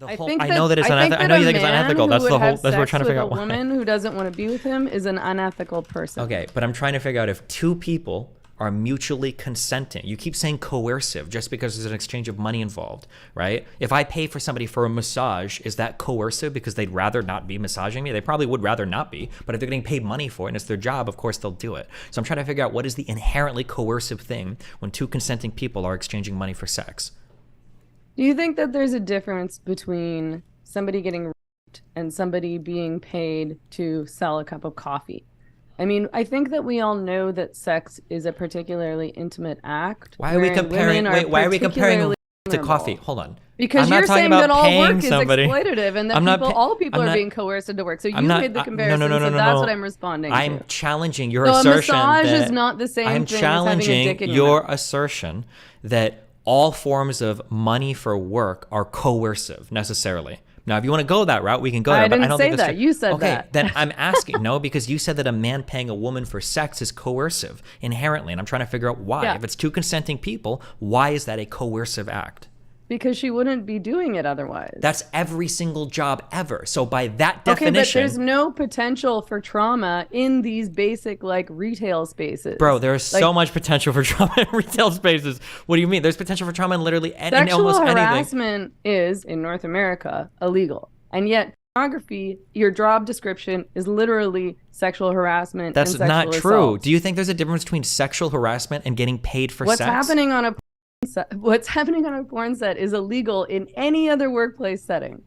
I know that it's unethical. I know you think it's unethical. That's the whole. That's what we're trying to figure out. A woman who doesn't want to be with him is an unethical person. Okay, but I'm trying to figure out if two people are mutually consenting. You keep saying coercive just because there's an exchange of money involved, right? If I pay for somebody for a massage, is that coercive because they'd rather not be massaging me? They probably would rather not be, but if they're getting paid money for it and it's their job, of course they'll do it. So I'm trying to figure out what is the inherently coercive thing when two consenting people are exchanging money for sex. Do you think that there's a difference between somebody getting raped and somebody being paid to sell a cup of coffee? I mean, I think that we all know that sex is a particularly intimate act. Why are we comparing? Wait, why are we comparing to coffee? Hold on. Because you're saying that all work is exploitative and that all people are being coerced into work. So you made the comparison. No, so that's what I'm responding to. I'm challenging your assertion. A massage is not the same thing as having a dick in your mouth. Assertion that all forms of money for work are coercive necessarily. Now, if you want to go that route, we can go there. I didn't don't say think that. You said that. Okay, then I'm asking. No, because you said that a man paying a woman for sex is coercive inherently, and I'm trying to figure out why. Yeah. If it's two consenting people, why is that a coercive act? Because she wouldn't be doing it otherwise. That's every single job ever. So by that definition... Okay, but there's no potential for trauma in these basic, retail spaces. Bro, there's so much potential for trauma in retail spaces. What do you mean? There's potential for trauma in literally almost anything. Sexual harassment is, in North America, illegal. And yet, pornography, your job description is literally sexual harassment and sexual assault. That's not true. Do you think there's a difference between sexual harassment and getting paid for sex? What's happening on a porn set is illegal in any other workplace setting.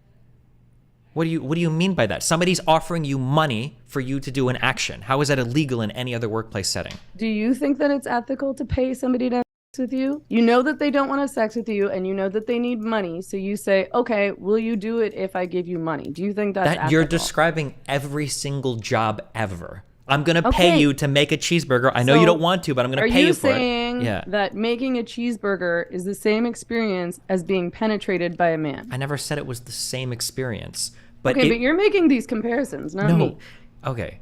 What do you mean by that? Somebody's offering you money for you to do an action. How is that illegal in any other workplace setting? Do you think that it's ethical to pay somebody to have sex with you? You know that they don't want to have sex with you and you know that they need money. So you say, okay, will you do it if I give you money? Do you think that's ethical? You're describing every single job ever. I'm going to pay you to make a cheeseburger. I know you don't want to, but I'm going to pay you for it. Are you saying that making a cheeseburger is the same experience as being penetrated by a man? I never said it was the same experience. But but you're making these comparisons, not me. Okay,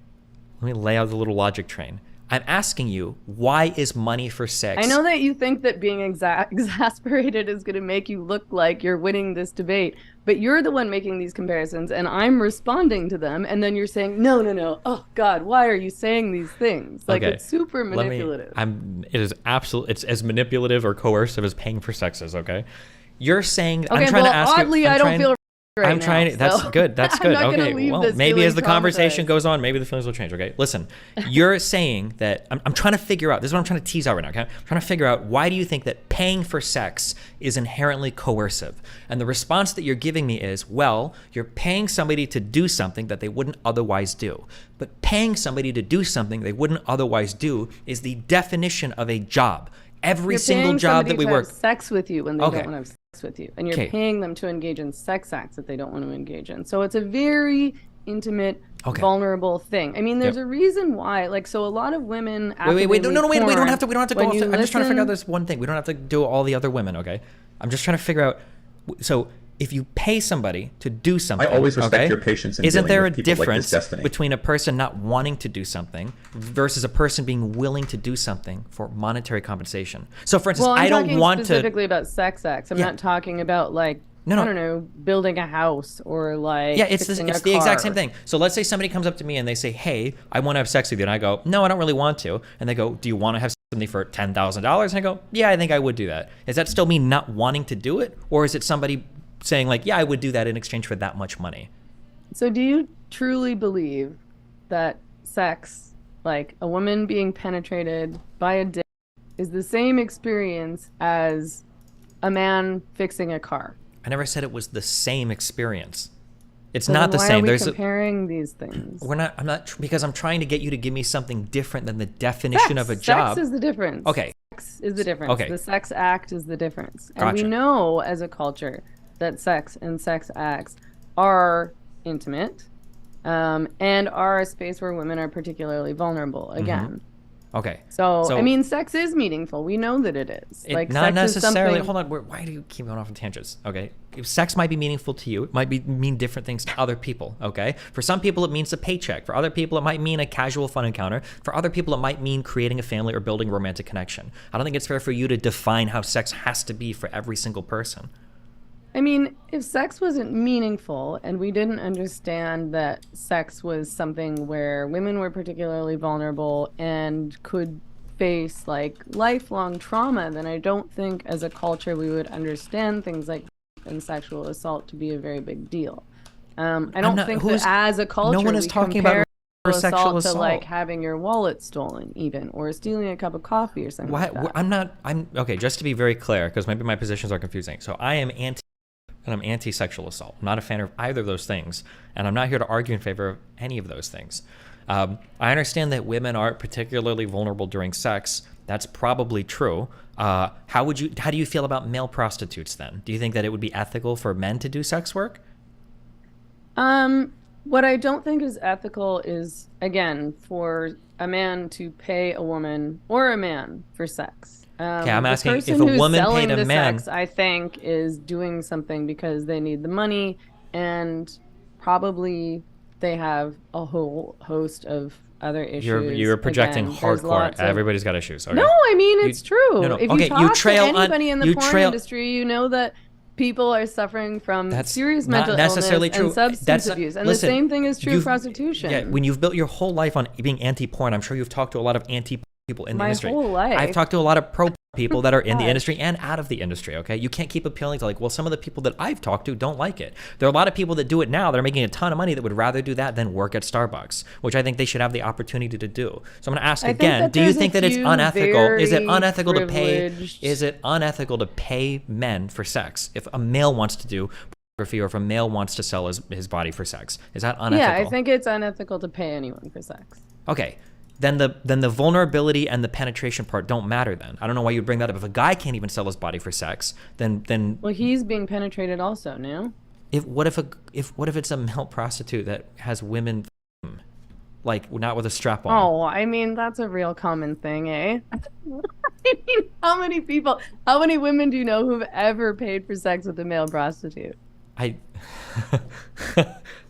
let me lay out the little logic train. I'm asking you, why is money for sex? I know that you think that being exasperated is going to make you look like you're winning this debate, but you're the one making these comparisons, and I'm responding to them, and then you're saying, no. Oh, God, why are you saying these things? It's super manipulative. It's as manipulative or coercive as paying for sex is, okay? You're saying, okay, I'm trying to ask oddly, you. I don't feel That's good. That's good. Okay. Well, maybe as the conversation goes on, maybe the feelings will change. Okay. Listen, you're saying that I'm trying to figure out. This is what I'm trying to tease out right now. Okay. I'm trying to figure out, why do you think that paying for sex is inherently coercive? And the response that you're giving me is, well, you're paying somebody to do something that they wouldn't otherwise do. But paying somebody to do something they wouldn't otherwise do is the definition of a job. Every single job that we work. Have sex with you when they don't want to have sex with you, and you're paying them to engage in sex acts that they don't want to engage in. So it's a very intimate, vulnerable thing. I mean, there's a reason why. So a lot of women. Wait. We don't have to go off. I'm just trying to figure out this one thing. We don't have to do all the other women. Okay. I'm just trying to figure out. So if you pay somebody to do something, I always respect your patience. Isn't there a difference between a person not wanting to do something versus a person being willing to do something for monetary compensation? So, for instance, I don't want to specifically about sex acts. I'm not talking about I don't know, building a house or it's the exact same thing. So let's say somebody comes up to me and they say, "Hey, I want to have sex with you," and I go, "No, I don't really want to." And they go, "Do you want to have sex with me for $10,000?" And I go, "Yeah, I think I would do that." Is that still me not wanting to do it, or is it somebody saying yeah, I would do that in exchange for that much money? So do you truly believe that sex, like a woman being penetrated by a dick, is the same experience as a man fixing a car? I never said it was the same experience. It's not the same. Why are we comparing these things? I'm not, because I'm trying to get you to give me something different than the definition of a job. Sex is the difference. Okay. Sex is the difference. Okay. The sex act is the difference. And Gotcha. we know as a culture that sex and sex acts are intimate, and are a space where women are particularly vulnerable, again. Okay. So I mean, sex is meaningful. We know that it is. Not necessarily. Hold on. Why do you keep going off on tangents? Okay. If sex might be meaningful to you, it might mean different things to other people. Okay. For some people, it means a paycheck. For other people, it might mean a casual fun encounter. For other people, it might mean creating a family or building a romantic connection. I don't think it's fair for you to define how sex has to be for every single person. I mean, if sex wasn't meaningful and we didn't understand that sex was something where women were particularly vulnerable and could face like lifelong trauma, then I don't think as a culture we would understand things like and sexual assault to be a very big deal. I don't think that as a culture, no one is talking about sexual assault to like having your wallet stolen, even, or stealing a cup of coffee or something like that. I'm okay. Just to be very clear, because maybe my positions are confusing. So I am I'm anti-sexual assault. I'm not a fan of either of those things, and I'm not here to argue in favor of any of those things. I understand that women aren't particularly vulnerable during sex. That's probably true. How do you feel about male prostitutes then? Do you think that it would be ethical for men to do sex work? What I don't think is ethical is, again, for a man to pay a woman or a man for sex. Okay, I'm asking if a woman paid a man. Sex, I think, is doing something because they need the money, and probably they have a whole host of other issues. You're projecting hardcore. Everybody's got issues. Okay? No, I mean, it's true. No. If okay, you talk to anybody in the porn industry, you know that people are suffering from serious mental illness and substance abuse. And listen, the same thing is true of prostitution. Yeah, when you've built your whole life on being anti-porn, I'm sure you've talked to a lot of anti-people in the industry. My whole life. I've talked to a lot of pro people that are in the industry and out of the industry, okay? You can't keep appealing to like, well, some of the people that I've talked to don't like it. There are a lot of people that do it now that are making a ton of money that would rather do that than work at Starbucks, which I think they should have the opportunity to do. So I'm going to ask again, do you think that it's unethical? Is it unethical to pay men for sex? If a male wants to do pornography or if a male wants to sell his body for sex, is that unethical? Yeah, I think it's unethical to pay anyone for sex. Okay. Then the vulnerability and the penetration part don't matter then. I don't know why you'd bring that up. If a guy can't even sell his body for sex, then well, he's being penetrated also, no? What if it's a male prostitute that has women like not with a strap on? Oh, I mean, that's a real common thing, eh? I mean, how many women do you know who've ever paid for sex with a male prostitute?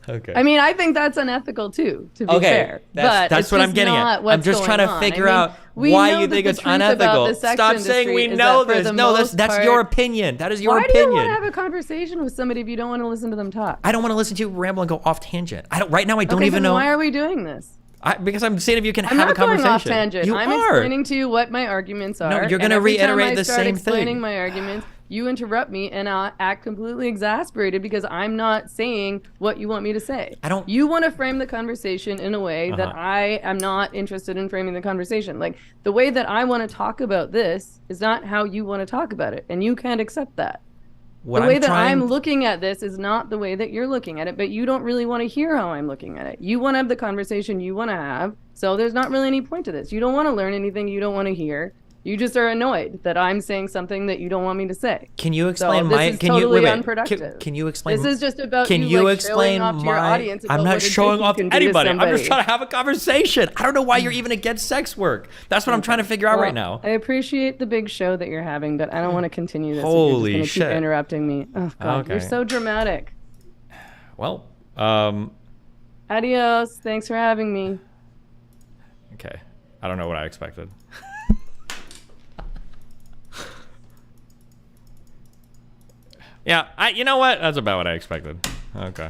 Okay. I mean, I think that's unethical too, to be fair. That's what I'm getting at. I'm just trying to figure out why you think it's unethical. Stop saying we know this. No, that's your opinion. That is your opinion. Why do you want to have a conversation with somebody if you don't want to listen to them talk? I don't want to listen to you ramble and go off tangent. Right now I don't even know. Why are we doing this? Because I'm saying if you can have a conversation. I'm not going off tangent. I'm explaining to you what my arguments are. No, you're going to reiterate the same thing. Explaining my arguments, you interrupt me and I act completely exasperated because I'm not saying what you want me to say. You want to frame the conversation in a way that I am not interested in framing the conversation. Like the way that I want to talk about this is not how you want to talk about it, and you can't accept that. The way that I'm looking at this is not the way that you're looking at it, but you don't really want to hear how I'm looking at it. You want to have the conversation you want to have, so there's not really any point to this. You don't want to learn anything you don't want to hear. You just are annoyed that I'm saying something that you don't want me to say. Can you explain unproductive. Can you explain? This is just about showing off to your audience. I'm not showing off anybody. I'm just trying to have a conversation. I don't know why you're even against sex work. That's what I'm trying to figure out right now. I appreciate the big show that you're having, but I don't want to continue this. Holy you're just shit! Keep interrupting me. Oh God, you're so dramatic. Well, adios. Thanks for having me. Okay, I don't know what I expected. Yeah, you know what? That's about what I expected. Okay.